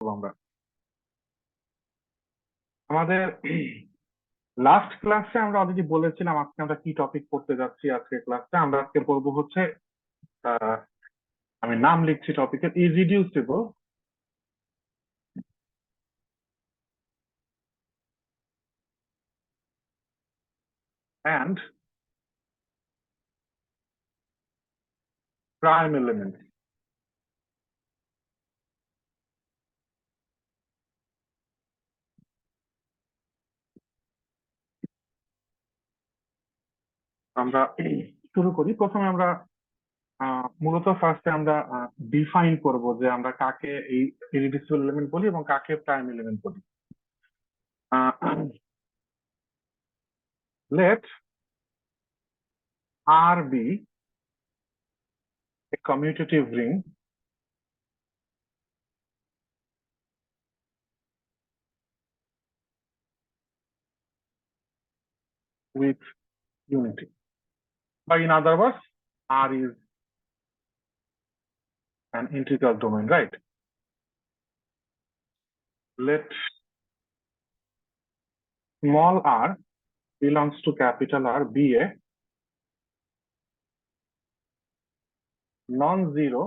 আমরা আমাদের লাস্ট ক্লাসে আমরা অলরেডি বলেছিলাম আজকে আমরা কি টপিক পড়তে যাচ্ছি। আজকে ক্লাসে আমরা আজকে পড়বো হচ্ছে আহ, আমি নাম লিখছি টপিকের ইররিডিউসিবল অ্যান্ড প্রাইম এলিমেন্ট। আমরা শুরু করি। প্রথমে আমরা মূলত ফার্স্টে আমরা ডিফাইন করব যে আমরা কাকে এই ইররিডিউসিবল এলিমেন্ট বলি এবং কাকে প্রাইম এলিমেন্ট বলি। Let R be a commutative ring with unity. But in other words, R is an integral domain, right? Let small r belongs to capital R be a non-zero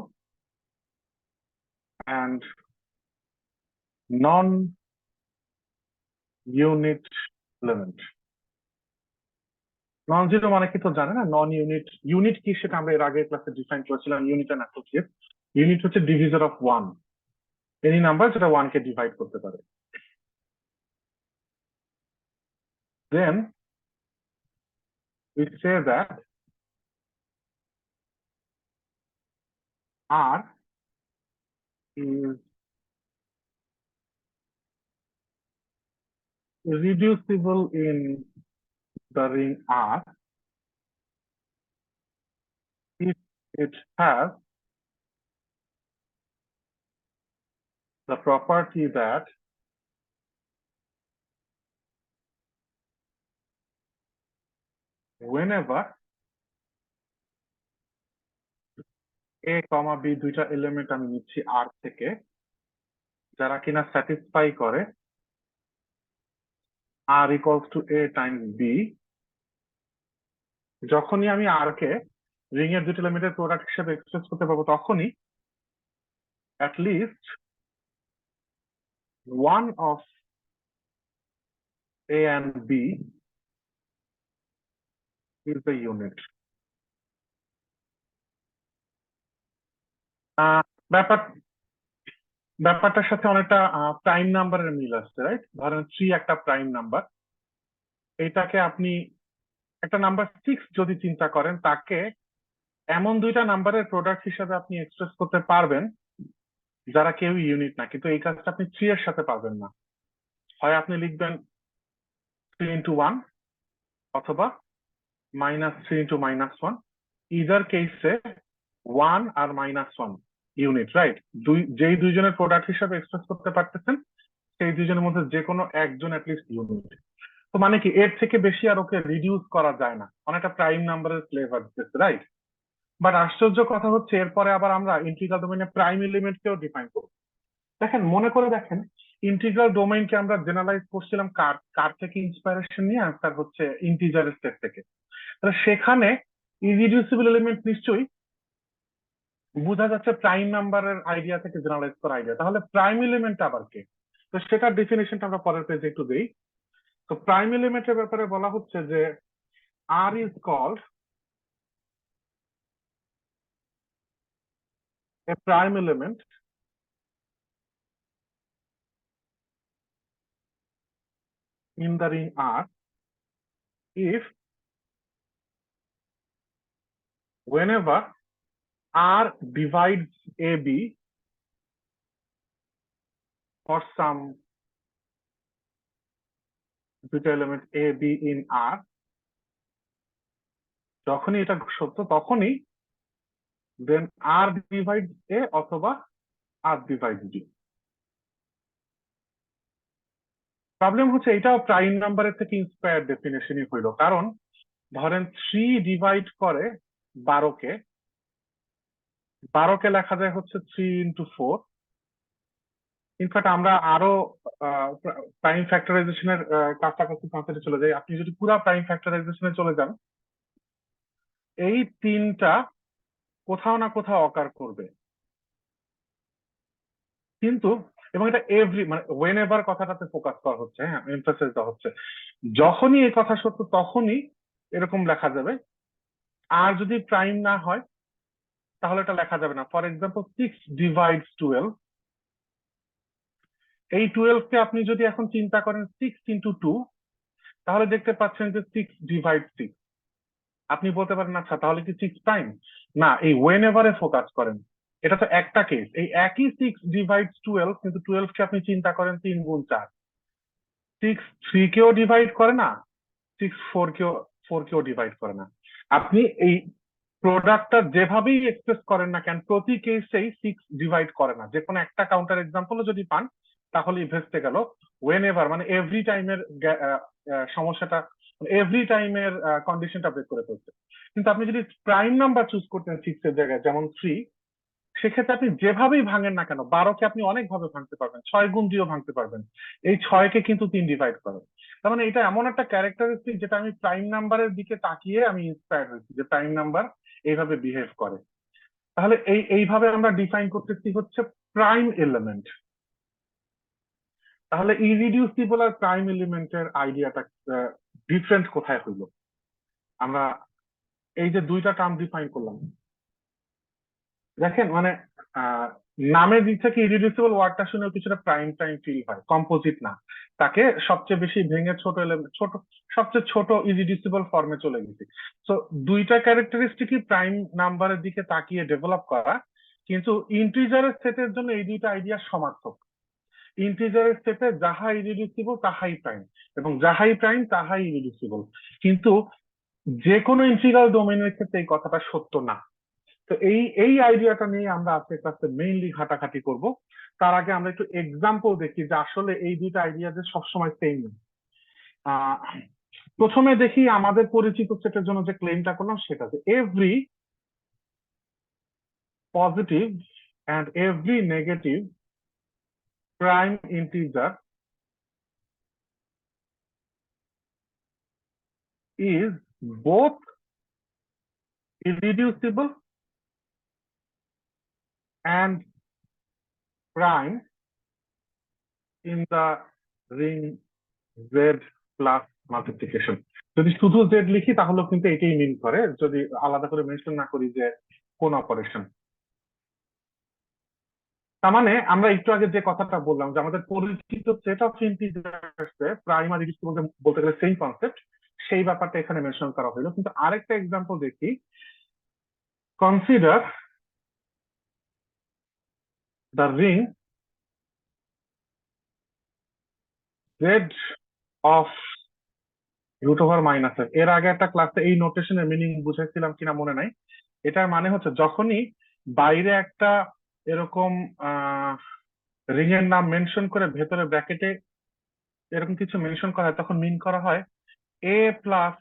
and non-unit element. Non zero মানে কি তো জানে না? নন unit. Unit কি সেটা আমরা এর আগের ক্লাসে ডিফাইন করেছিলাম। Unit and associate. ইউনিট হচ্ছে divisor of one, any number যেটা ওয়ান কে ডিভাইড করতে পারে। Then we say that R is reducible in the ring R if it has the property that whenever a comma b দুইটা element আমি নিচ্ছি আর থেকে, যারা কিনা স্যাটিসফাই করে R equals to a times b, যখনই আমি আর কে রিং এর দুইটা এলিমেন্টের প্রোডাক্ট হিসেবে এক্সপ্রেস করতে পারবো, তখনই at least one of a and b is the unit. ব্যাপার ব্যাপারটার সাথে অনেকটা প্রাইম নাম্বারের মিল আসছে, রাইট? ধরেন 3 একটা প্রাইম নাম্বার। এটাকে আপনি একটা নাম্বার 6 যদি চিন্তা করেন, তাকে এমন দুইটা নাম্বারের প্রোডাক্ট হিসেবে আপনি এক্সপ্রেস করতে পারবেন যারা কেউ ইউনিট না, কিন্তু এই কাজটা আপনি 3 এর সাথে পারবেন না। হয় আপনি লিখবেন 3 into 1 অথবা -3 into -1। ইদার কেসে 1 আর -1 ইউনিট, রাইট? যেই দুইজনের প্রোডাক্ট হিসেবে এক্সপ্রেস করতে পারতেছেন, সেই দুইজনের মধ্যে যে কোনো একজন অ্যাটলিস্ট ইউনিট। তো মানে কি, এর থেকে বেশি আর ওকে রিডিউস করা যায় না, অনেকটা প্রাইম নাম্বারের ফ্লেভার দিতেছে, রাইট? বাট আশ্চর্য কথা হচ্ছে এরপরে আবার আমরা ইন্টিগ্রাল ডোমেইনে প্রাইম এলিমেন্টকেও ডিফাইন করব। দেখেন, মনে করে দেখেন, ইন্টিগ্রাল ডোমেইনকে আমরা জেনারেলাইজ করছিলাম কার কার থেকে ইন্সপাইরেশন নিয়ে? আনসার হচ্ছে ইন্টিজারের সেট থেকে। তাহলে সেখানে ইরিডিউসিবল এলিমেন্ট নিশ্চয়ই বোঝা যাচ্ছে প্রাইম নাম্বারের আইডিয়া থেকে জেনারেলাইজ করা আইডিয়া। তাহলে প্রাইম এলিমেন্ট আবার কে? তো সেটার ডেফিনেশনটা আমরা পরের পেজে একটু দেই। তো প্রাইম এলিমেন্টের ব্যাপারে বলা হচ্ছে যে R is called a prime element in the ring R if whenever R divides AB for some দুইটা element A B in R, যখনই এটা সত্য তখনই দেন R divides A অথবা R divides B। প্রবলেম হচ্ছে এটাও প্রাইম নাম্বারের থেকে ইন্সপায়ার্ড ডেফিনেশনই হইলো, কারণ ধরেন 3 ডিভাইড করে 12 কে, 12 কে লেখা যায় হচ্ছে 3 into 4, ইনফ্যাক্ট আমরা আরো প্রাইম ফ্যাক্টরাইজেশনের কাছাকাছি কনসেপ্টে চলে যাই। আপনি যদি পুরো প্রাইম ফ্যাক্টরাইজেশনে চলে যান, এই তিনটা কোথাও না কোথাও অকার করবে, কিন্তু এবং এটা এভরি মানে ওয়েন এভার কথাটাতে ফোকাস করা হচ্ছে, হ্যাঁ, এমফাসাইজ দেওয়া হচ্ছে। যখনই এই কথা সত্য তখনই এরকম লেখা যাবে। আর যদি প্রাইম না হয় তাহলে এটা লেখা যাবে না। ফর এক্সাম্পল 6 ডিভাইডস 12, এই 12 কে আপনি যদি এখন চিন্তা করেন 6 × 2, তাহলে দেখতে পাচ্ছেন যে 6 ডিভাইড 6। আপনি বলতে পারেন আচ্ছা তাহলে কি 6 প্রাইম? না, এই ওয়েন এভারে ফোকাস করেন। এটা তো একটা কেস, এই একই 6 ডিভাইডস 12, কিন্তু 12 কে আপনি চিন্তা করেন 3 × 4। 6 3 কেও ডিভাইড করে না, 6 4 কেও ডিভাইড করে না। আপনি এই প্রোডাক্টটা যেভাবেই এক্সপ্রেস করেন না কেন, প্রতি কেসেই 6 ডিভাইড করে না। যে কোনো একটা কাউন্টার এক্সাম্পলও যদি পান তাহলেই ভেস্তে গেল। ওয়েন এভার মানে এভরি টাইমের সমস্যাটা, এভরি টাইমের কন্ডিশনটা ব্রেক করে ফেলছে। কিন্তু আপনি যদি প্রাইম নাম্বার চুজ করতেন 6 এর জায়গায়, যেমন 3, সেক্ষেত্রে আপনি যেভাবেই ভাঙেন না কেন, 12কে আপনি অনেক ভাবে ভাঙতে পারবেন, 6 গুণ দিয়েও ভাঙতে পারবেন। এই 6কে কিন্তু 3 ডিভাইড করে। তার মানে এটা এমন একটা ক্যারেক্টারিস্টিক যেটা আমি প্রাইম নাম্বারের দিকে তাকিয়ে আমি ইন্সপায়ার্ড হয়েছি যে প্রাইম নাম্বার এইভাবে বিহেভ করে। তাহলে এইভাবে আমরা ডিফাইন করতেছি হচ্ছে প্রাইম এলিমেন্ট। তাহলে ইরিডিউসিবল আর প্রাইম এলিমেন্টের আইডিয়াটা ডিফারেন্ট কোথায় হইলো? আমরা এই যে দুইটা টার্ম ডিফাইন করলাম, দেখেন মানে আহ, নামের দিক থেকে ইরিডিউসিবল ওয়ার্ডটা শুনেও কিছুটা প্রাইম টাইম ফিল হয়, কম্পোজিট না। তাকে সবচেয়ে বেশি ভেঙে ছোট এলিমেন্ট, সবচেয়ে ছোট ইরিডিউসিবল ফর্মে চলে গেছি। তো দুইটা ক্যারেক্টারিস্টিকই প্রাইম নাম্বারের দিকে তাকিয়ে ডেভেলপ করা, কিন্তু ইন্টিজারের সেটের জন্য এই দুইটা আইডিয়া সমার্থক। ইন্টিজারের সেটে যাহা ইরিডিউসিবল তাহাই প্রাইম, এবং যাহাই প্রাইম তাহাই ইরিডিউসিবল। কিন্তু যে কোনো ইন্টিগ্রাল ডোমেইনের ক্ষেত্রে এই কথাটা সত্য না। তো এই এই আইডিয়াটা নিয়ে আমরা আজকে ক্লাসে মেইনলি ঘাটাঘাটি করব। তার আগে আমরা একটু এক্সাম্পল দেখি যে আসলে এই দুইটা আইডিয়া যে সবসময় সেম। প্রথমে দেখি আমাদের পরিচিত সেটের জন্য যে ক্লেমটা করলাম সেটা, যে every positive and every negative prime integer is both irreducible and prime in the ring Z plus multiplication. যদি শুধু Z লিখি তাহলে কিন্তু এটাই মিন করে, যদি আলাদা করে মেনশন না করি যে কোন অপারেশন। তার মানে আমরা একটু আগে যে কথাটা বললাম যে আমাদের পরিচিত সেট অফ ইন্টিজার্স প্রাইম আর ইরিডিউসিবল বলতে গেলে সেম কনসেপ্ট, সেই ব্যাপারটা এখানে মেনশন করা হলো। কিন্তু আরেকটা এক্সাম্পল দেখি। Consider the ring Z of √−f। এর আগে একটা ক্লাসে এই নোটেশনের মিনিং বুঝাইছিলাম কিনা মনে নাই। এটার মানে হচ্ছে যখনই বাইরে একটা এরকম রিং এর নাম মেনশন করে ভেতরে ব্র্যাকেটে এরকম কিছু মেনশন করা হয়, তখন মিন করা হয় a প্লাস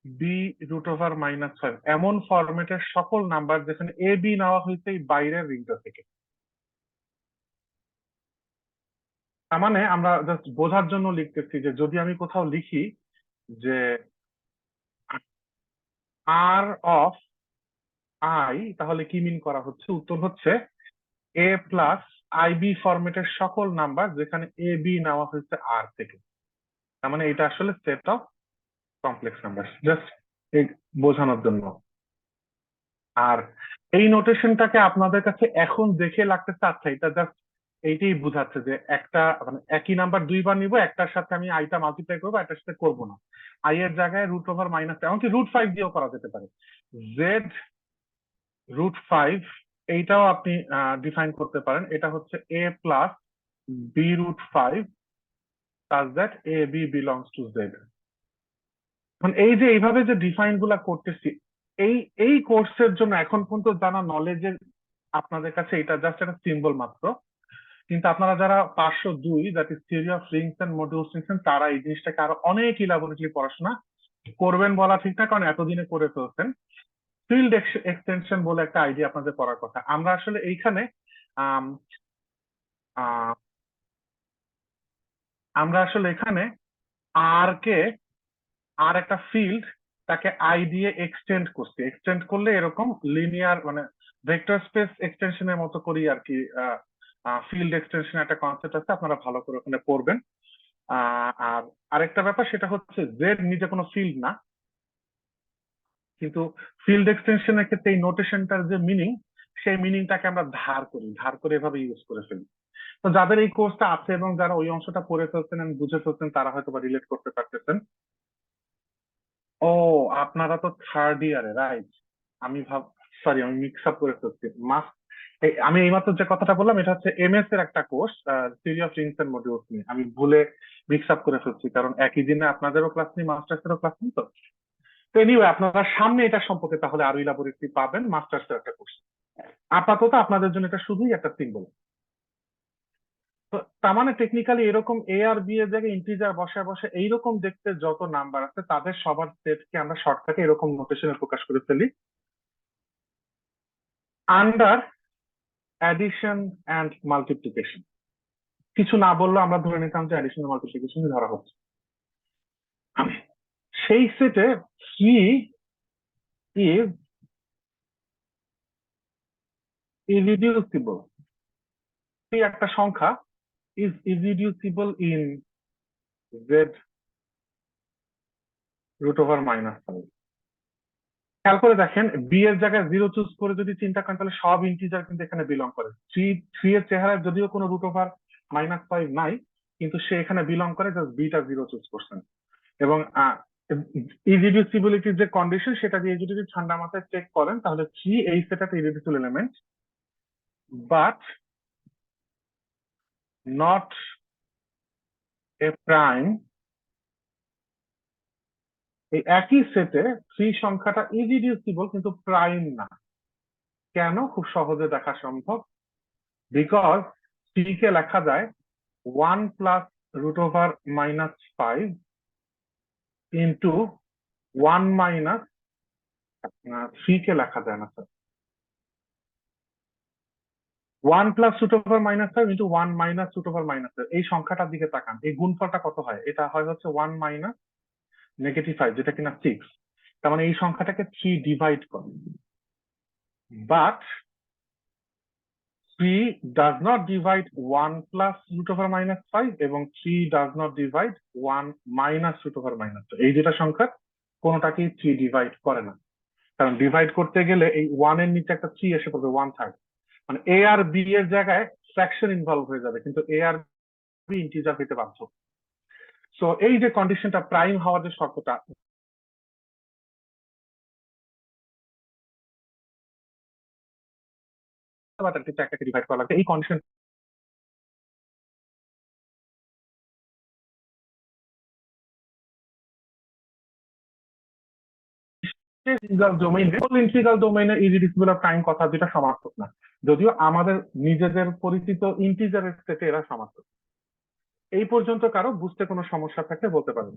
b√−5, এমন ফরম্যাটের সকল নাম্বার যেখানে a b নেওয়া হয়েছে এই বাইরের রিংটা থেকে। তার মানে আমরা জাস্ট বোঝার জন্য লিখতেছি যে যদি আমি কোথাও লিখি যে r অফ i, তাহলে কি মিন করা হচ্ছে? উত্তর হচ্ছে a প্লাস আইবি ফরম্যাটের সকল নাম্বার যেখানে এ বি নেওয়া হয়েছে আর থেকে। তার মানে এটা আসলে set of complex number, just বোঝানোর জন্য। আর এই নোটেশনটাকে আপনাদের কাছে এখন দেখে লাগতেছে আচ্ছা এটা জাস্ট এইটাই বুঝাচ্ছে যে একটা মানে একই নাম্বার দুইবার নিব, একটার সাথে আমি আইটা মাল্টিপ্লাই করবো, একটার সাথে করবো না। আই এর জায়গায় √−, এমনকি √5 দিয়েও করা যেতে পারে। Z√5 এইটাও আপনি ডিফাইন করতে পারেন। এটা হচ্ছে a plus b√5 such that a b belongs to Z। এখন এই যে এইভাবে যে ডিফাইন গুলা করতেছি, এই এই কোর্সের জন্য এখন পর্যন্ত জানা নলেজের আপনাদের কাছে এটা জাস্ট একটা সিম্বল মাত্র। কিন্তু আপনারা যারা 502, that is theory of rings and modules নিচ্ছেন, তারা এই জিনিসটাকে আরো অনেক ইলাবোরেটলি পড়াশোনা করবেন বলা ঠিক না, কারণ এতদিনে করে ফেলছেন। ফিল্ড এক্সটেনশন বলে একটা আইডিয়া আপনাদের পড়ার কথা। আমরা আসলে এইখানে আহ আমরা আসলে এখানে আর কে আর একটা ফিল্ড তাকে আই দিয়ে এক্সটেন্ড করছি, এক্সটেন্ড করলে এরকম লিনিয়ার মানে ভেক্টর স্পেস এক্সটেনশনের মতো করি আর কি। ফিল্ড এক্সটেনশন একটা কনসেপ্ট আছে, আপনারা ভালো করে ওখানে পড়বেন। আর আরেকটা ব্যাপার সেটা হচ্ছে জেড নিজে কোনো ফিল্ড না, কিন্তু ফিল্ড এক্সটেনশনের ক্ষেত্রে এই নোটেশনটার যে মিনিং, সেই মিনিংটাকে আমরা ধার করি, ধার করে এভাবে ইউজ করে ফেলি। তো যাদের এই কোর্সটা আছে এবং যারা ওই অংশটা পড়ে ফেলছেন এবং বুঝে ফেলছেন তারা হয়তো বা রিলেট করতে পারতেছেন। ও, আপনারা তো থার্ড ইয়ারে, রাইট? আমি সরি, আমি মিক্স আপ করে ফেলছি। আমি এইমাত্র যে কথাটা বললাম এটা হচ্ছে এমএস এর একটা course, theory of rings and modules নিয়ে। আমি ভুলে মিক্স আপ করে ফেলছি, কারণ একই দিনে আপনাদেরও ক্লাস নেই, মাস্টার্স এরও ক্লাস নেই। তো তো এনিওয়ে, আপনারা সামনে এটা সম্পর্কে তাহলে আরো ইলাবোরেটলি পাবেন মাস্টার্স এর একটা কোর্স। আপাতত আপনাদের জন্য এটা শুধুই একটা সিম্বল। তো তার মানে টেকনিক্যালি এরকম এ আর বি এর জায়গায় ইন্টিজার বসায় বসে এইরকম দেখতে যত নাম্বার আছে তাদের সবার সেটকে আমরা শর্টকাটে এরকম নোটেশনে প্রকাশ করে ফেলি আন্ডার অ্যাডিশন অ্যান্ড মাল্টিপ্লিকেশন। কিছু না বললেও আমরা ধরে নিতাম যে অ্যাডিশন মাল্টিপ্লিকেশন ধরা হচ্ছে। সেই সেটে থ্রি ইজ ইরিডিউসিবল। থ্রি একটা সংখ্যা is irreducible in Z root over minus five. খেয়াল করে দেখেন, বি এর জায়গায় জিরো চুজ করে যদি চিন্তা করেন তাহলে সব ইন্টিজার কিন্তু এখানে বিলং করে। থ্রি থ্রি এর চেহারায় যদিও কোনো রুট ওভার মাইনাস ফাইভ নাই, কিন্তু সে এখানে বিলং করে, জাস্ট বিটা জিরো চুজ করছেন। এবং ইরিডিউসিবিলিটির যে কন্ডিশন সেটা দিয়ে যদি ঠান্ডা মাথায় চেক করেন তাহলে থ্রি এই সেটাতে irreducible element, but not a prime. এই একই সেটে থ্রি সংখ্যাটা ইরিডিউসিবল কিন্তু প্রাইম না। কেন? খুব সহজে দেখা সম্ভব। বিকজ থ্রি কে লেখা যায় one plus root over minus five into one minus, three কে লেখা যায় না sir, one plus root over minus five into one minus root over minus five. এই সংখ্যাটার দিকে তাকান, এই গুণফলটা কত হয়? এটা হয় হচ্ছে ওয়ান মাইনাস নেগেটিভ ফাইভ, যেটা কিনা সিক্স। তার মানে এই সংখ্যাটাকে থ্রি ডিভাইড করে। But three does not divide one plus root over minus five এবং three does not divide one minus root over minus five. এই দুটা সংখ্যার কোনোটাকেই থ্রি ডিভাইড করে না, কারণ ডিভাইড করতে গেলে এই ওয়ান এর নিচে একটা থ্রি এসে পড়বে, ওয়ান থার্ড। মানে এ আর বি এর জায়গায় ফ্র্যাকশন ইনভলভ হয়ে যাবে, কিন্তু এ আর বি ইন্টিজার হইতে বাধ্য। সো এই যে কন্ডিশনটা, প্রাইম হওয়ার যে শর্তটা, একটাকে ডিভাইড করা লাগবে, এই কন্ডিশন ইন্টিগ্রাল ডোমেইন, ইন্টিগ্রাল ডোমেইনের ইরিডিউসিবল অফ টাইম কথা যেটা সমার্থক না, যদিও আমাদের নিজেদের পরিচিত ইন্টিজারের সেটে এরা সমার্থক। এই পর্যন্ত কারো বুঝতে কোনো সমস্যা থাকলে বলতে পারেন।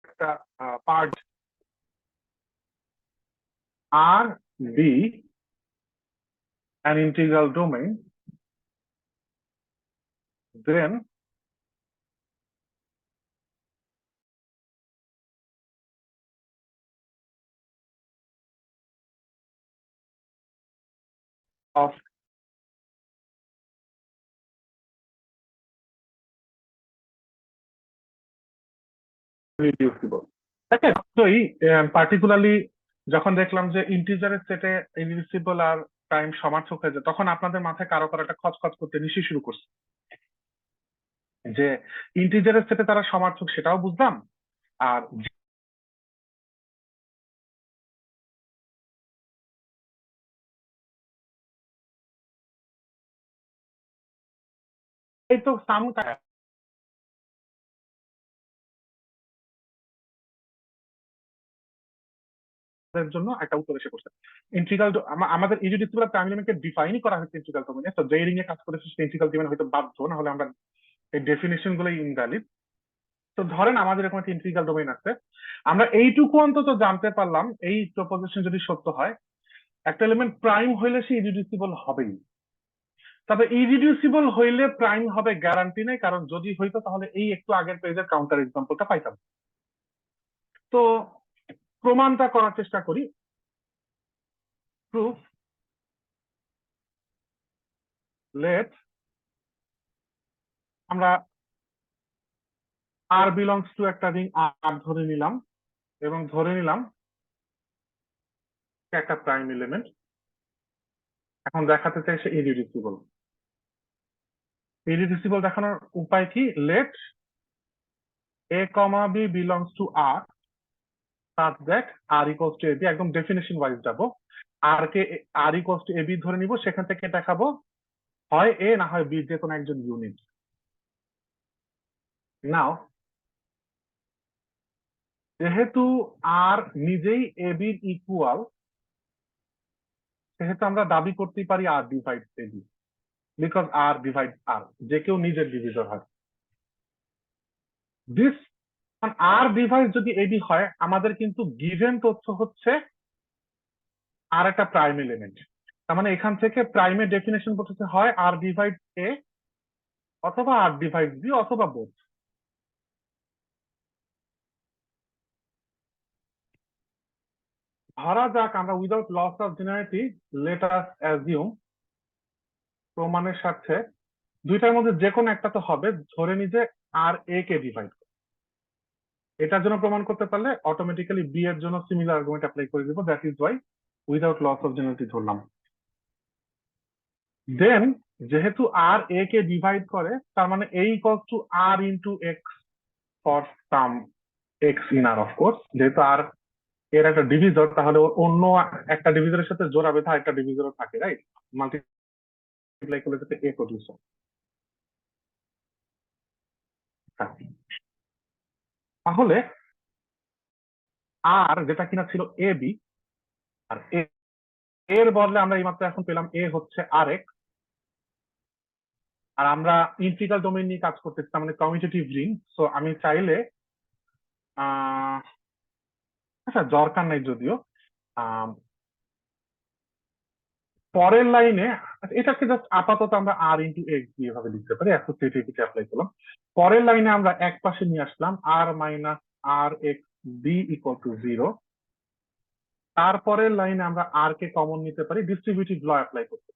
একটা part R be an integral domain, then of reducible. তাকে নিশ্চয়ই পার্টিকুলারলি যখন দেখলাম যে ইন্টিজারের সেটে ইরিডিউসিবল আর টাইম সমার্থক হয়ে যায়, তখন আপনাদের মাথায় কারো কারো একটা খচখচ করতে নিশ্চয়ই শুরু করছে যে ইন্টিজারের সেটে তারা সমার্থক, সেটাও বুঝলাম। আর এই তো সাম, জন্য একটা উত্তর এসে পড়ছে। ইন্টিগ্রাল আমাদের ইরিডিউসিবল প্রাইম এলিমেন্টকে ডিফাইনই করা হয়েছে ইন্টিগ্রাল ডোমেইনে, তো যেই রিং এ কাজ করেছে সেই ইন্টিগ্রাল ডোমেইন হয়তো বাধ্য, না হলে আমরা এই ডেফিনিশন গুলোই ইনভ্যালিড। তো ধরেন আমাদের এরকম একটা ইন্টিগ্রাল ডোমেইন আছে, আমরা এইটুকু অন্তত জানতে পারলাম এই প্রপোজিশন যদি সত্য হয়, একটা এলিমেন্ট প্রাইম হইলে সে ইরিডিউসিবল হবেই। তবে ইরিডিউসিবল হইলে প্রাইম হবে গ্যারান্টি নেই, কারণ যদি হইতো তাহলে এই একটু আগের পেজের কাউন্টার এক্সাম্পলটা পাইতাম। তো প্রমাণটা করার চেষ্টা করি। প্রুফ, লেট আমরা আর বিলংস টু একটা রিং আর ধরে নিলাম, এবং ধরে নিলাম একটা প্রাইম এলিমেন্ট। এখন দেখাতে চাই সে ইরিডিউসিবল। ইরিডিউসিবল দেখানোর উপায় কি? Let a comma b belongs to r such that r equals to ab, একদম ডেফিনিশন ওয়াইজ যাব। আর কে r equals to ab ধরে নিব, সেখান থেকে দেখাবো হয় a না হয় b, যে কোনো একজন ইউনিট। নাও যেহেতু r নিজেই ab এর ইকুয়াল, সেহেতু আমরা দাবি করতে পারি r divides ab, because r divides r, যে কেউ নিজের ডিভিজর হয়। দিস আর ডিভাইস যদি এবি হয়, আমাদের কিন্তু গিভেন তথ্য হচ্ছে আর একটা প্রাইম এলিমেন্ট। তার মানে এখান থেকে প্রাইমের ডেফিনেশন করতে হয় আর ডিভাইড এ অথবা আর ডিভাইড বি অথবা বোথ। ধরা যাক আমরা without loss of generality let us assume প্রমাণের সাথে দুইটার মধ্যে যে কোনো একটা তো হবে, ধরে নি যে আর এ কে ডিভাইড। এটার জন্য প্রমাণ করতে পারলে অটোমেটিক্যালি বি এর জন্য সিমিলার আর্গুমেন্ট অ্যাপ্লাই করে দিব, that is why without loss of generality ধরলাম। দেন যেহেতু আর এ কে ডিভাইড করে, তার মানে A equals to R into X for some X in R. Of course যেহেতু আর এর একটা ডিভিজর, তাহলে ওর অন্য একটা ডিভিজরের সাথে জোড়াবে, তার একটা ডিভিজরও থাকে, রাইট? মাল্টিপ্লাই করলে যাতে এ প্রডিউস হয়। তাহলে আর যেটা কিনা ছিল এ বি, আর এর বদলে আমরা এইমাত্র এখন পেলাম এ হচ্ছে আর এক্স। আর আমরা ইন্টিগ্রাল ডোমেইন নিয়ে কাজ করতেছি, মানে কমিউটেটিভ রিং। সো আমি চাইলে আচ্ছা দরকার নাই যদিও, পরের লাইনে এটাকে জাস্ট আপাতত আমরা আর ইন্টু এক্স দিয়ে ভাবে লিখতে পারি, অ্যাসোসিয়েটিভিটি অ্যাপ্লাই করলাম। পরের লাইনে আমরা এক পাশে নিয়ে আসলাম R minus R X B equal to 0। তারপরের লাইনে আমরা আর কে কমন নিতে পারি, ডিস্ট্রিবিউটিভ ল অ্যাপ্লাই করতে।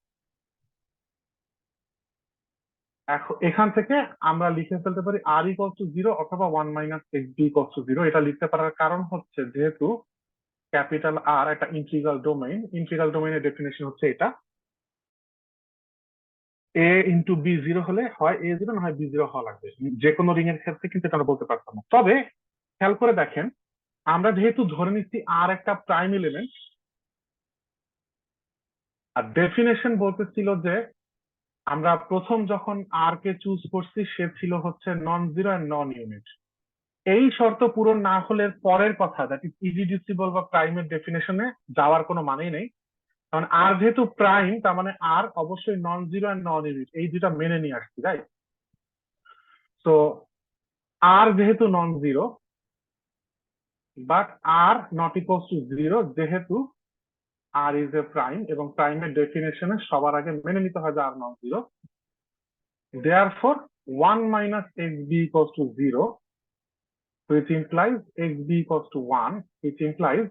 এখন এখান থেকে আমরা লিখে ফেলতে পারি আর ইকুয়াল টু 0 অথবা 1 minus x B equal to 0। এটা লিখতে পারার কারণ হচ্ছে যেহেতু ক্যাপিটাল আর একটা ইন্টিগ্রাল ডোমেইন, ইন্টিগ্রাল ডোমেইনের ডেফিনেশন হচ্ছে এটা, এ ইন্টু বি 0 হলে হয় এ 0 না হয় বি 0 হওয়া লাগবে। যে কোনো রিং এর ক্ষেত্রে কিন্তু এটা আমরা বলতে পারতাম না। তবে খেয়াল করে দেখেন, আমরা যেহেতু ধরে নিচ্ছি আর একটা প্রাইম এলিমেন্ট, আর ডেফিনেশন বলতেছিল যে আমরা প্রথম যখন আর কে চুজ করছি সে ছিল হচ্ছে non zero and non unit. এই শর্ত পূরণ না হলে পরের কথা, দ্যাট ইজ ইরিডিউসিবল বা প্রাইমের ডেফিনেশনে যাওয়ার কোনো মানেই নেই। কারণ আর যেহেতু প্রাইম, তার মানে আর অবশ্যই non zero and non unit, এই দুটা মেনে নিয়ে আসছি, রাইট? তো আর যেহেতু non zero, but r not equals to 0, যেহেতু আর ইজ এ প্রাইম, এবং প্রাইমের ডেফিনেশনে সবার আগে মেনে নিতে হয় যে R non zero. Therefore 1 minus x B equals to 0, which implies xb equals to 1, which implies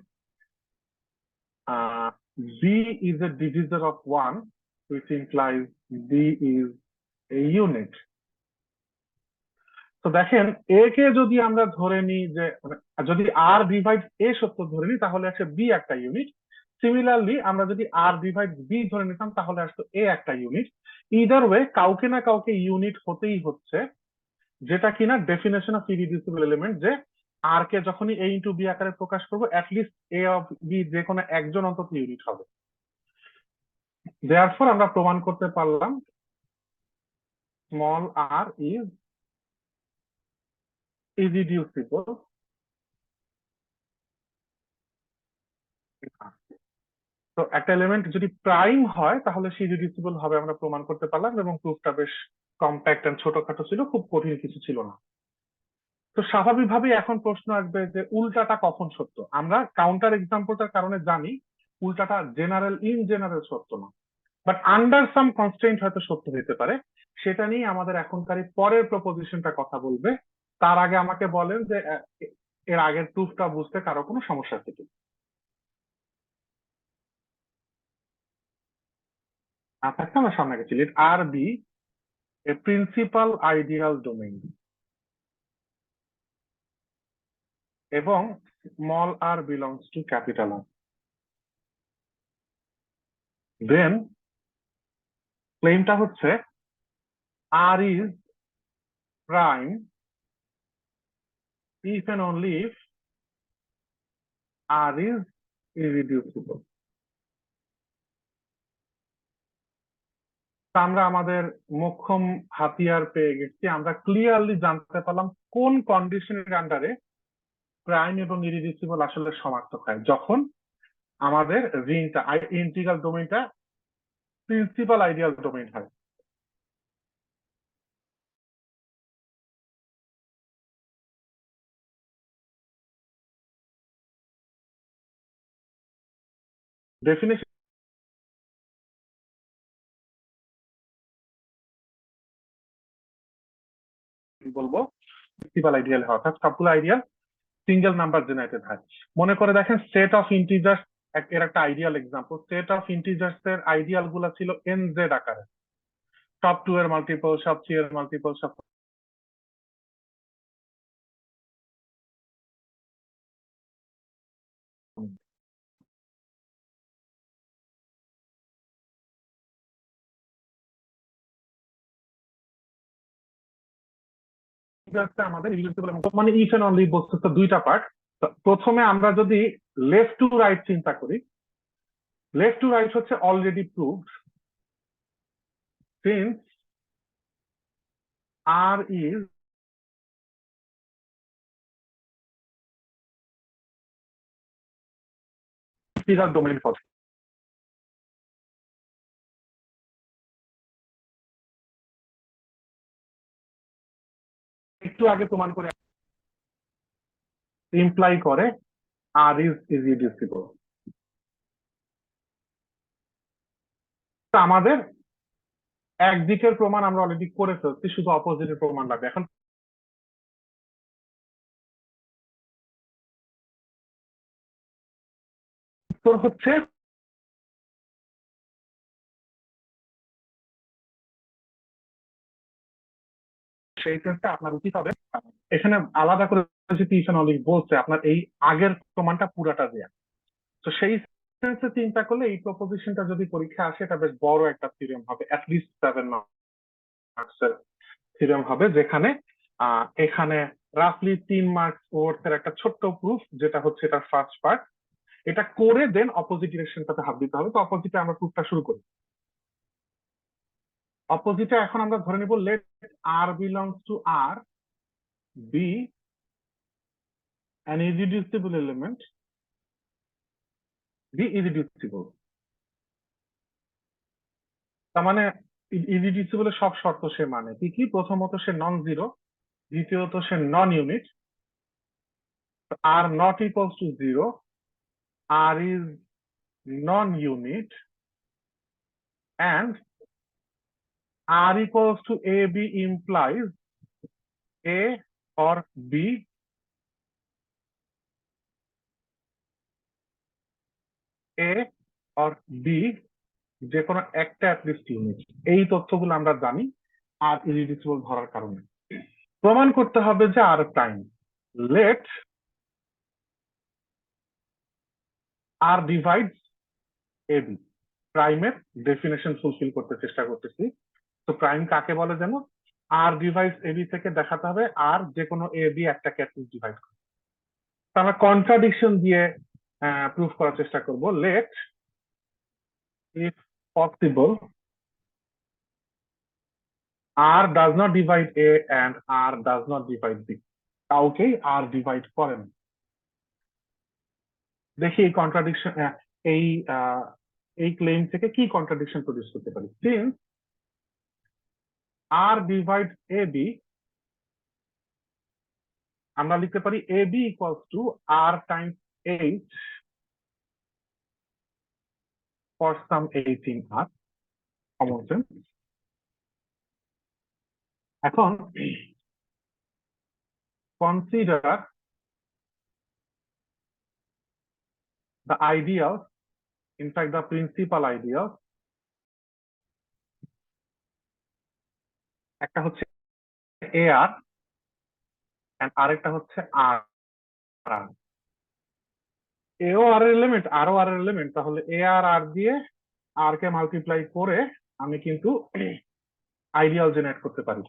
b is a divisor of 1, which implies b is a unit. তো দেখেন এ কে যদি আমরা ধরে নিই যে যদি আর ডিভাইড এ সত্য ধরে নিই, তাহলে আসে বি একটা ইউনিট। সিমিলারলি আমরা যদি আর ডিভাইড বি ধরে নিতাম, তাহলে আসতো এ একটা ইউনিট। ইদার ওয়ে কাউকে না কাউকে ইউনিট হতেই হচ্ছে, যেটা কিনা ডেফিনেশন অফ ইরিডিউসিবল এলিমেন্ট, যে আর কে যখনই এ ইন্টু বি আকারে প্রকাশ করবো, অ্যাটলিস্ট এ অফ বি যে কোনো একজন অন্তত ইউনিট হবে। দেয়ারফর আমরা প্রমাণ করতে পারলাম স্মল আর ইজ ইরিডিউসিবল তো একটা এলিমেন্ট যদি প্রাইম হয় তাহলে সে ইররিডিউসিবল হবে, আমরা প্রমাণ করতে পারলাম, এবং প্রুফটা বেশ কম্প্যাক্ট এন্ড ছোটখাটো ছিল, খুব কঠিন কিছু ছিল না। তো স্বাভাবিকভাবেই এখন প্রশ্ন আসবে যে উল্টাটা কখন সত্য। আমরা কাউন্টার এক্সাম্পলটার কারণে জানি উল্টাটা ইন জেনারেল সত্য না, বাট আন্ডার সাম কনস্ট্রেন্ট হয়তো সত্য হতে পারে। সেটা নিয়ে আমাদের এখনকার এই পরের প্রপোজিশনটা কথা বলবে। তার আগে আমাকে বলেন যে এর আগের প্রুফটা বুঝতে কারো কোনো সমস্যা আছে কি? থাকতে আমরা সামনে গেছি। Let R be a principal ideal domain এবং small R belongs to capital R, then ক্লেমটা হচ্ছে R is prime if and only if R is irreducible. আমরা আমাদের মোক্ষম হাতিয়ার পেয়ে গেছি। আমরা ক্লিয়ারলি জানতে পারলাম কোন কন্ডিশনের আন্ডারে প্রাইম এবং ইররিডিউসিবল আসলে সমার্থক হয়, যখন আমাদের রিংটা ইন্টিগ্রাল ডোমেইনটা প্রিন্সিপাল আইডিয়াল ডোমেইন হয়। ডেফিনেশন বলবো প্রিন্সিপাল আইডিয়াল হয়, অর্থাৎ সবগুলো আইডিয়াল সিঙ্গেল নাম্বার জেনারেটেড হয়। মনে করে দেখেন সেট অফ ইন্টিজার্স এর একটা ideal example. Set of integers এর আইডিয়াল গুলা ছিল এনজেড আকারে, সব 2 এর মাল্টিপল, সব 3 এর মাল্টিপল, সব আমাদের ইররিডিউসিবল এবং মানে ইফ এন্ড অনলি বস্তুত দুইটা পার্ট। প্রথমে আমরা যদি লেফট টু রাইট চিন্তা করি, লেফট টু রাইট হচ্ছে already proved, since R is integral domain for. একটু আগে প্রমাণ করে ইমপ্লাই করে আর ইজ ইররিডিউসিবল। আমাদের একদিকের প্রমাণ আমরা অলরেডি করে ফেলছি, শুধু অপোজিটের প্রমাণ লাগবে। এখন উত্তর হচ্ছে সেই ক্ষেত্রে আপনার উচিত হবে এখানে আলাদা করে যদি ইফ এন্ড অনলি বলছে আপনার এই আগের প্রমাণটা পুরাটা দেয়া। তো সেই সেন্সে চিন্তা করলে এই প্রপোজিশনটা যদি পরীক্ষা আসে, এটা বেশ বড় একটা থিওরেম হবে, অ্যাটলিস্ট 7 মার্কস এর থিওরেম হবে, যেখানে এখানে রাফলি 3 মার্কস ওয়ার্থ এর একটা ছোট্ট প্রুফ, যেটা হচ্ছে এটা ফার্স্ট পার্ট। এটা করে দেন অপোজিট ডিরেকশনটাতে হাত দিতে হবে। তো অপোজিটে আমরা প্রুফটা শুরু করি। অপোজিটে এখন আমরা ধরে নিব let r belongs to R be an irreducible element be irreducible। তার মানে ইররিডিউসিবল সব শর্ত সে মানে কি কি? প্রথমত সে নন জিরো, দ্বিতীয়ত সে non unit, R not equals to zero, R is non unit, and r equals to ab implies a or b, a or b যে কোনো একটা অ্যাটলিস্ট ইউনিট। এই তথ্যগুলো আমরা জানি আর ইররিডিউসিবল ধরার কারণে। প্রমাণ করতে হবে যে আর প্রাইম। লেট আর ডিভাইডস এবি। প্রাইমের ডেফিনেশন ফুলফিল করতে চেষ্টা করতেছি। তো প্রাইম কাকে বলে যেন? আর ডিভাইডস এবি থেকে দেখাতে হবে আর যে কোনো এ বি একটা ক্যাটলিস্ট ডিভাইড করে। আমরা কন্ট্রাডিকশন দিয়ে প্রুফ করার চেষ্টা করব। Let if possible r does not divide a and r does not divide b. কাউকেই আর ডিভাইড করেন। দেখি এই কন্ট্রাডিকশন, এই এই ক্লেম থেকে কি কন্ট্রাডিকশন প্রডিউস করতে পারি? Since R divide A B, আমরা লিখতে পারি A B equals to R times H for some H in R, common sense. এখন consider the ideal, in fact the principal ideal. একটা হচ্ছে এ আর আরেকটা হচ্ছে আর আর। এও আর এর এলিমেন্ট, আরও আর এর এলিমেন্ট, তাহলে এ আর আর দিয়ে আর কে মাল্টিপ্লাই করে আমি কিন্তু আইডিয়াল জেনারেট করতে পারি।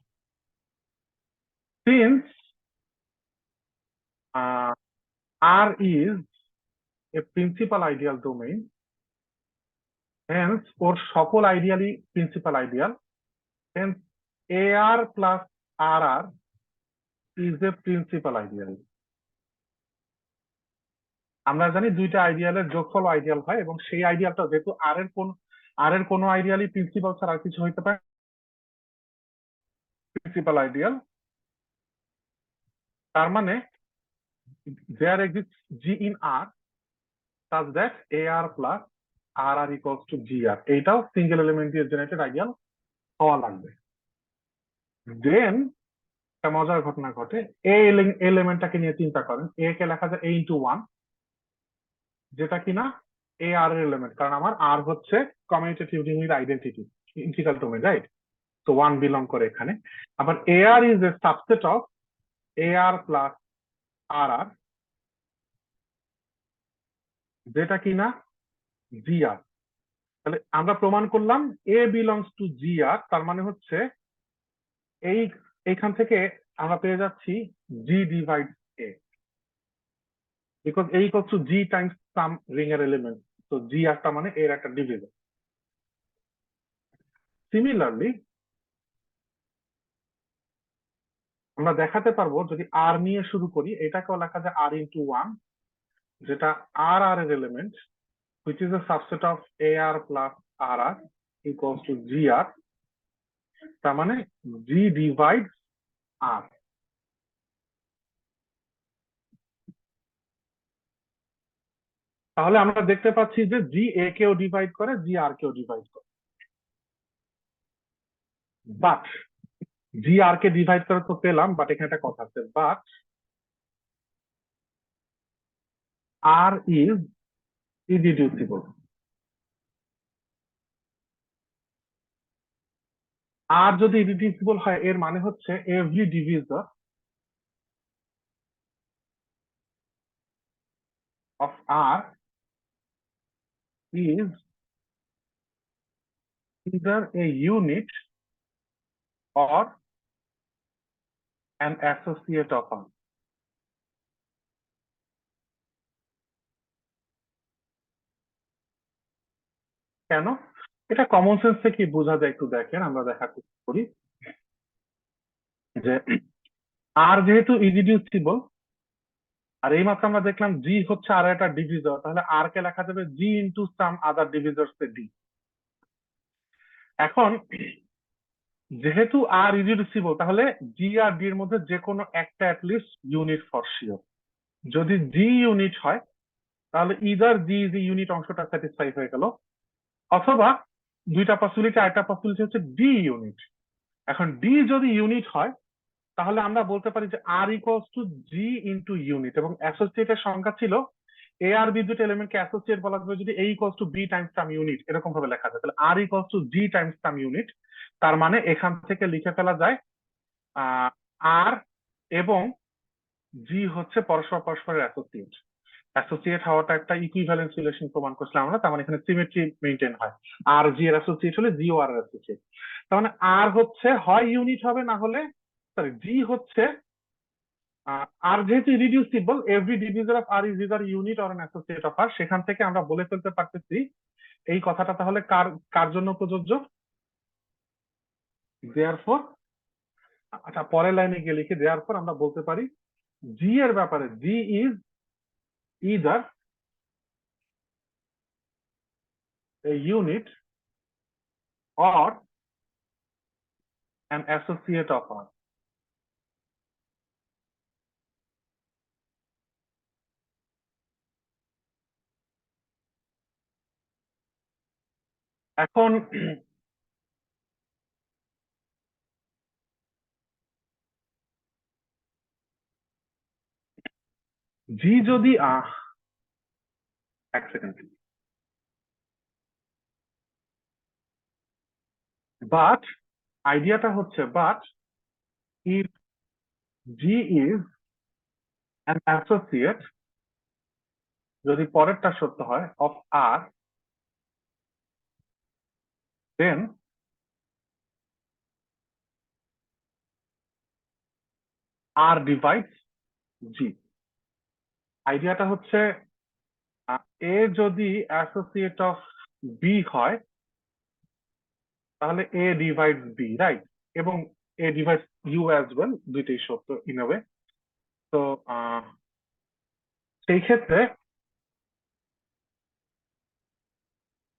Since R is a principal ideal domain, hence ওর সকল আইডিয়ালই principal ideal, hence A R plus R R is a principal ideal. আমরা জানি দুইটা আইডিয়ালের যোগফল আইডিয়াল হয়, এবং সেই আইডিয়ালটা যেহেতু আর এর কোনো আইডিয়ালই প্রিন্সিপাল ছাড়া আর কিছু হইতে পারে, প্রিন্সিপাল আইডিয়াল, তার মানে there exists G in R such that AR plus RR equals to GR, এইটাও সিঙ্গেল এলিমেন্ট দিয়ে জেনারেটেড আইডিয়াল হওয়া লাগবে। দেন একটা মজার ঘটনা ঘটে, এলিমেন্টটাকে নিয়ে চিন্তা করেন, এ কে লেখা যায় a ইন্টু 1, যেটা কিনা এ আর এর এলিমেন্ট, কারণ আমার আর হচ্ছে commutative ring identity, integral domain, right? তো 1 বিলং করে এখানে। আবার A R is a subset of A R plus R R, যেটা কিনা জি আর। তাহলে আমরা প্রমাণ করলাম এ বিলংস টু জি আর, তার মানে হচ্ছে এই এইখান থেকে আমরা পেয়ে যাচ্ছি জি divide A, because A equals to G times some ring এর এলিমেন্ট, তো জি আরটা মানে এর একটা ডিভিজন। সিমিলারলি আমরা দেখাতে পারবো, যদি আর নিয়ে শুরু করি, এটাকেও লেখা যায় আর ইন্টু 1, যেটা আর আর এর element, which is a subset of AR plus RR equals to GR, তার মানে G divides R। তাহলে আমরা দেখতে পাচ্ছি যে জি এ কেও ডিভাইড করে, জি আর কেও ডিভাইড করে, but G R K divide করে তো পেলাম, বাট এখানে একটা কথা আছে, বাট আর ইজ ইররিডিউসিবল। আর যদি ইররিডিউসিবল হয়, এর মানে হচ্ছে every divisor of R is either a unit or an associate of R। কেন? এটা কমন সেন্স থেকে বোঝা যায়, একটু দেখেন, আমরা দেখার চেষ্টা করি যে আর যেহেতু ইররিডিউসিবল, আর এই মাত্র আমরা দেখলাম জি হচ্ছে আর একটা ডিভিজর, তাহলে আর কে লেখা যাবে জি into some other ডিভিজর্স A D. এখন যেহেতু আর ইররিডিউসিবল, তাহলে জি আর ডি এর মধ্যে যে কোনো একটা অ্যাটলিস্ট ইউনিট ফর শিওর। যদি জি ইউনিট হয়, তাহলে ইদার জি ইজ ইউনিট অংশটা স্যাটিসফাই হয়ে গেল, অথবা দুইটা পসিবিলিটি, আরেকটা পসিবিলিটি হচ্ছে ডি ইউনিট। এখন ডি যদি ইউনিট হয়, তাহলে আমরা বলতে পারি যে R equals to G into unit, এবং অ্যাসোসিয়েটের সংখ্যা ছিল এ আর বি, দুটো এলিমেন্টকে অ্যাসোসিয়েট বলা যাবে যদি A equals to B times some unit, এরকম ভাবে লেখা যায়। তাহলে R equals to G times some unit, তার মানে এখান থেকে লিখে ফেলা যায় আর এবং জি হচ্ছে পরস্পর পরস্পরের অ্যাসোসিয়েট। অ্যাসোসিয়েট হওয়াটা একটা ইকুইভ্যালেন্স রিলেশন প্রমাণ করছিলাম আমরা, তার মানে এখানে সিমেট্রি মেনটেন হয়, আর জি এর অ্যাসোসিয়েট হলে জি ও আর এর অ্যাসোসিয়েট। তার মানে আর হচ্ছে হয় ইউনিট হবে, না হলে সরি জি হচ্ছে, আর যেহেতু irreducible, every divisor of R is either unit or an associate of R, সেখান থেকে আমরা বলে ফেলতে পারতেছি এই কথাটা তাহলে কার কার জন্য প্রযোজ্য। দেয়ারফর, আচ্ছা পরের লাইনে গিয়ে লিখি, দেয়ারফর আমরা বলতে পারি জি এর ব্যাপারে G is either a unit or an associate of R. এখন জি যদি এক সেকেন্ড, বাট আইডিয়াটা হচ্ছে but if G is an associate, যদি পরেরটা সত্য হয় of R, then R divides G. আইডিয়াটা হচ্ছে এ যদি অ্যাসোসিয়েট অফ বি হয় তাহলে এ ডিভাইডস বি, রাইট? এবং a divides u as well, দুইটাই সত্য ইন এ ওয়ে। তো সেই ক্ষেত্রে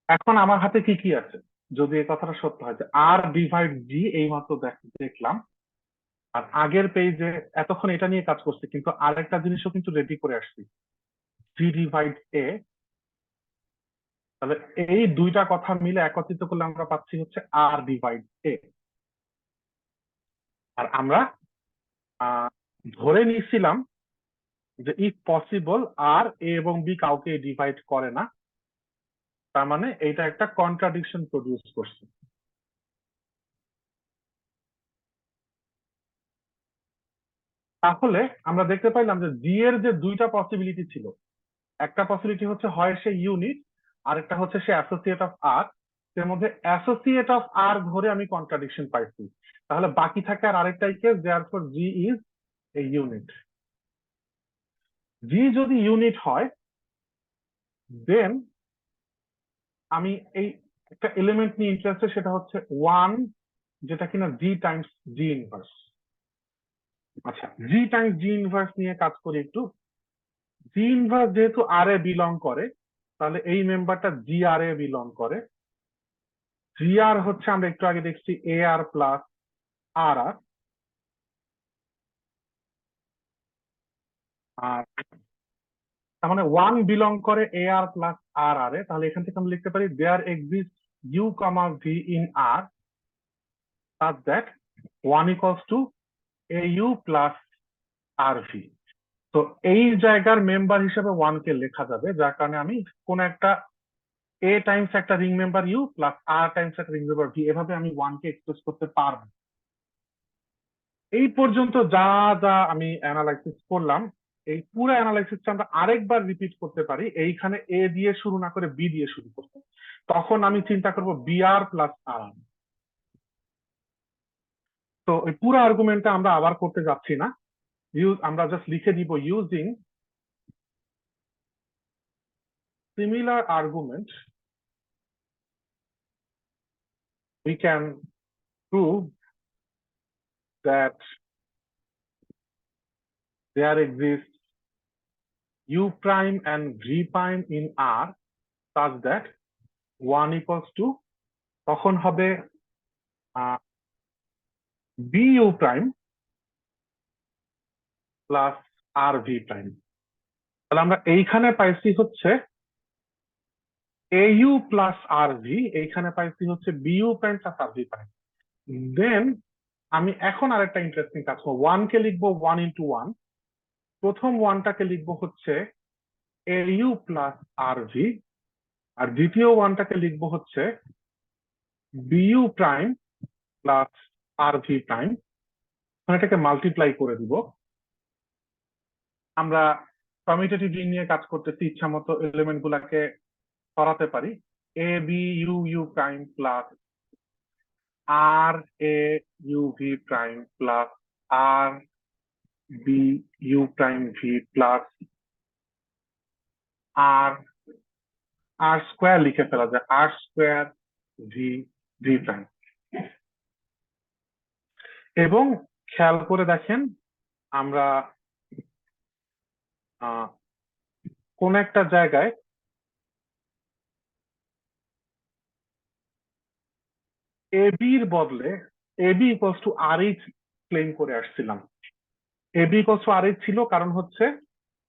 এখন আমার হাতে কি কি আছে যদি এই কথাটা সত্য হয় যে আর ডিভাইড জি, এই মাত্র দেখলাম। আর আগের পেজে এতক্ষণ এটা নিয়ে কাজ করছি, কিন্তু আরেকটা জিনিসও কিন্তু রেডি করে আসছি, জি ডিভাইড এ। তাহলে এই দুইটা কথা মিলে একত্রিত করলে আমরা পাচ্ছি হচ্ছে আর ডিভাইড এ। আর আমরা ধরে নিয়েছিলাম যে ইফ পসিবল আর এ এবং বি কাউকে ডিভাইড করে না, তার মানে এটা একটা কন্ট্রাডিকশন প্রডিউস করছে। তাহলে আমরা দেখতে পাইলাম যে জি এর যে দুইটা পসিবিলিটি ছিল, একটা পসিবিলিটি হচ্ছে হয় সে ইউনিট, আর একটা হচ্ছে সে অ্যাসোসিয়েট অফ আর। এর মধ্যে অ্যাসোসিয়েট অফ আর ধরে আমি কন্ট্রাডিকশন পাইছি, তাহলে বাকি থাকে আর আরেকটাই case, therefore G is a unit. G যদি ইউনিট হয় দেন আমি এই একটা এলিমেন্ট নিয়ে ইন্টারেস্টেড, সেটা হচ্ছে ওয়ান, যেটা কিনা জি টাইমস জি ইনভার্স। আচ্ছা, জি টাইমস জি ইনভার্স নিয়ে কাজ করি একটু। জি ইনভার্স যেহেতু আর এ বিলং করে, তাহলে এই মেম্বারটা জি আর এ বিলং করে। জি আর হচ্ছে আমরা একটু আগে দেখছি এ আর প্লাস আর আর। আর তার মানে ওয়ান বিলং করে এ আর প্লাস আর আর এ, তাহলে এখান থেকে আমরা লিখতে পারি there exist u comma v in R such that 1 equals to au plus rv। তো এই জায়গার মেম্বার হিসেবে ওয়ান কে লেখা যাবে, যার কারণে আমি কোন একটা এ টাইমস একটা ring member u plus r times একটা রিং মেম্বার ভি, এভাবে আমি ওয়ান কে এক্সপ্রেস করতে পারবো। এই পর্যন্ত যা যা আমি অ্যানালাইসিস করলাম, এই পুরো অ্যানালাইসিসটা আমরা আরেকবার রিপিট করতে পারি, এইখানে এ দিয়ে শুরু না করে বি দিয়ে শুরু করতে। তখন আমি চিন্তা করব বি আর প্লাস আর। তো এই পুরো আর্গুমেন্টটা আমরা আবার করতে যাচ্ছি না, আমরা জাস্ট লিখে দিব using similar argument we can prove that there exists u prime and v prime in R such that 1 equals to, তখন হবে bu prime plus r V prime. তাহলে আমরা এইখানে পাইছি হচ্ছে au প্লাস আর ভি, এইখানে পাইছি হচ্ছে বিউ prime plus r V prime. দেন আমি এখন আরেকটা ইন্টারেস্টিং কাজ করবো, ওয়ান কে লিখবো ওয়ান ইন্টু ওয়ান। প্রথম ওয়ানটাকে লিখবো হচ্ছে au প্লাস আর ভি, আর দ্বিতীয় ওয়ানটাকে লিখবো হচ্ছে BU prime plus r V prime. এটাকে মাল্টিপ্লাই করে দিব। আমরা কমিউটেটিভ রিং নিয়ে কাজ করতেছি, ইচ্ছা মতো এলিমেন্ট গুলাকে সরাতে পারি। A B U you prime plus R A U V prime plus R B you prime V plus R R square লিখে ফেলা যায়, R square V V prime. এবং খেয়াল করে দেখেন, আমরা কোন একটা জায়গায় এর বদলে ab equals to r h claim করে আসছিলাম। Ab equals to r h ছিল কারণ হচ্ছে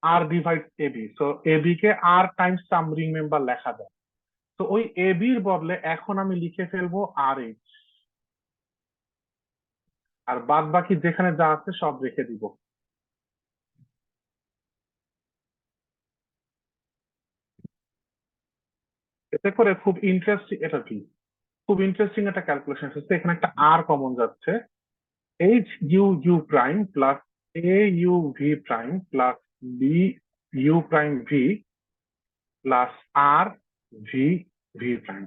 r divide ab, so ab কে r times some ring member লেখা যায়। তো ওই এর বদলে এখন আমি লিখে ফেলবো আর এইচ, আর বাদ বাকি যেখানে যা আছে সব রেখে দিব। এতে করে খুব ইন্টারেস্টিং, এটা কি খুব ইন্টারেস্টিং একটা ক্যালকুলেশন হচ্ছে, এখানে একটা আর কমন যাচ্ছে। H u you prime plus a U V prime plus b you prime V plus r v V prime,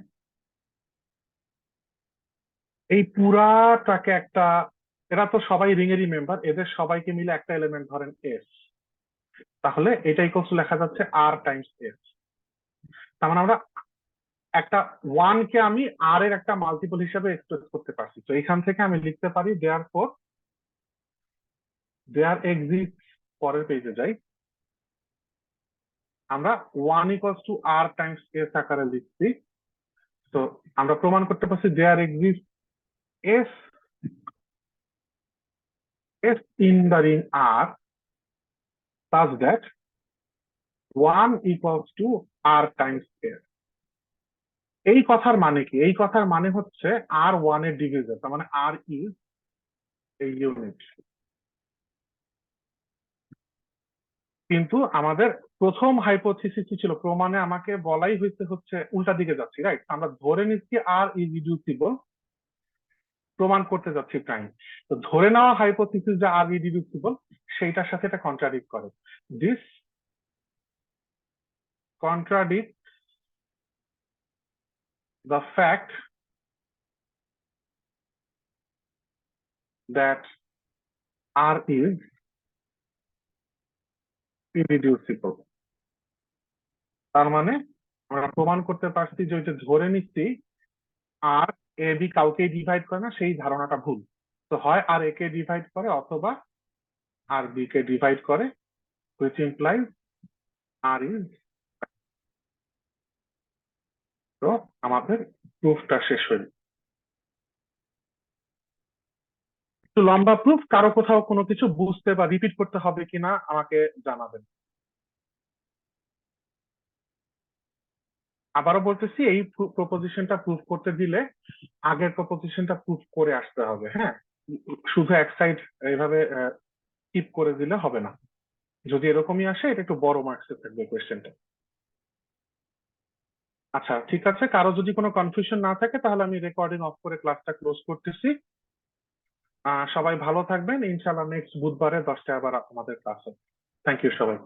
এই পুরাটাকে একটা, এরা তো সবাই রিং এরই মেম্বার, এদের সবাইকে মিলে একটা এলিমেন্ট ধরেন এস, তাহলে এটা ইকুয়ালস টু লেখা যাচ্ছে আর টাইমস এস। তার মানে আমরা একটা ওয়ান কে আমি আর এর একটা মাল্টিপল হিসেবে এক্সপ্রেস করতে পারছি। তো এখান থেকে আমি লিখতে পারি দেয়ার ফোর দেয়ার এক্সিস্ট, পরের পেজে যাই, আমরা one equals to R times s আকারে লিখছি। তো আমরা প্রমাণ করতে পারছি there exist s s in the ring R such that one equals to R times s. এই কথার মানে কি? এই কথার মানে হচ্ছে আর ওয়ান এর ডিভিজন, তার মানে আর ইজ এই ইউনিট। কিন্তু আমাদের প্রথম হাইপোথিসিস কি ছিল? প্রমাণে আমাকে বলাই হয়েছে হচ্ছে উল্টা দিকে যাচ্ছি, রাইট? আমরা ধরে নিচ্ছি আর ইজ রিডিউসিবল, প্রমাণ করতে যাচ্ছি প্রাইম। তো ধরে নেওয়া হাইপোথিসিস যে আর ইরিডিউসিবল, সেইটার সাথে এটা কন্ট্রাডিক্ট করে। This contradict the fact that R is irreducible. তার মানে আমরা প্রমাণ করতে পারছি যে ওই যে ধরে নিচ্ছি আর এ বি কাউকে ডিভাইড করে না, সেই ধারণাটা ভুল। তো হয় আর এ কে ডিভাইড করে অথবা আর বি কে ডিভাইড করে, which implies আর ইজ। তো আমাদের প্রুফটা শেষ হইল। একটু লম্বা প্রুফ, কারো কোথাও কোনো কিছু বুঝতে বা রিপিট করতে হবে কিনা আমাকে জানাবেন। আবারও বলতেছি, এই প্রপোজিশনটা প্রুফ করতে দিলে আগের প্রপোজিশনটা প্রুফ করে আসতে হবে, হ্যাঁ? শুধু এক সাইড এইভাবে স্কিপ করে দিলে হবে না। যদি এরকমই আসে, এটা একটু বড় মার্কসে থাকবে কোয়েশ্চেনটা। আচ্ছা, ঠিক আছে, কারো যদি কোনো কনফিউশন না থাকে তাহলে আমি রেকর্ডিং অফ করে ক্লাসটা ক্লোজ করতেছি। সবাই ভালো থাকবেন, ইনশাআল্লাহ নেক্সট বুধবারে 10টায় আবার আমাদের ক্লাস হবে। থ্যাংক ইউ সবাই।